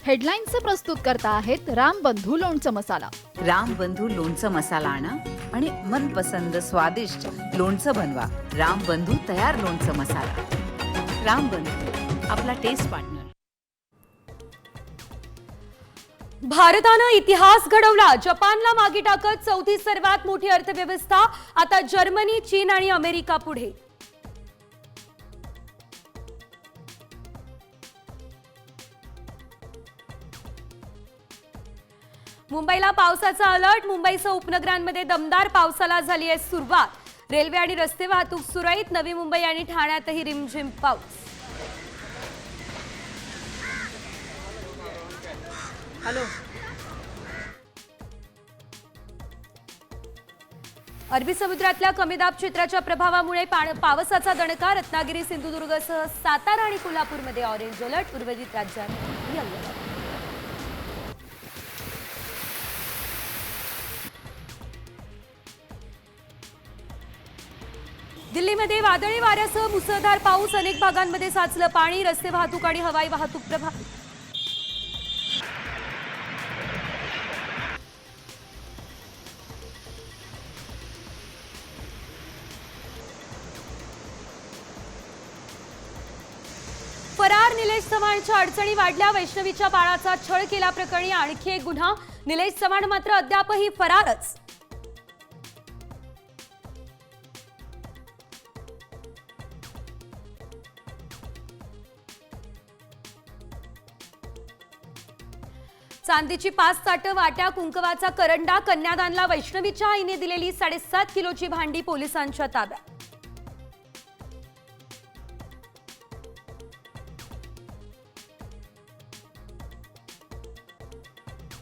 हेडलाईन्सचे प्रस्तुत करता आहेत रामबंधू लोणचं मसाला। रामबंधू लोणचं मसाला आणा आणि मनपसंद स्वादिष्ट लोणचं बनवा। रामबंधू तयार लोणचं मसाला। रामबंधू, आपला टेस्ट पार्टनर। भारतानं इतिहास घडवला। जपानला मागे टाकत चौथी सर्वात मोठी अर्थव्यवस्था। आता जर्मनी, चीन आणि अमेरिका पुढे। मुंबईला पावसाचा अलर्ट। मुंबईसह उपनगरांमध्ये दमदार पावसाला झाली आहे सुरुवात। रेल्वे आणि रस्ते वाहतूक सुरळीत। नवी मुंबई आणि ठाण्यातही रिमझिम पाऊस। हॅलो। अरबी समुद्रातल्या कमी दाब क्षेत्राच्या प्रभावामुळे पावसाचा दणका। रत्नागिरी, सिंधुदुर्गसह सातारा आणि कोल्हापूरमध्ये ऑरेंज अलर्ट। उर्वरित राज्यात येलो अलर्ट। दिल्लीमध्ये वादळी वाऱ्यासह मुसळधार पाऊस। अनेक भागांमध्ये साचलं पाणी। रस्ते वाहतूक आणि हवाई वाहतूक प्रभावित। फरार निलेश चव्हाणच्या अडचणी वाढल्या। वैष्णवीच्या बाळाचा छळ केल्याप्रकरणी आणखी एक गुन्हा। निलेश चव्हाण मात्र अद्यापही फरारच। चांदीची 5 ताटं, वाट्या, कुंकवाचा करंडा। कन्यादानला वैष्णवीच्या आईने दिलेली 7.5 किलोची भांडी पोलिसांच्या ताब्यात।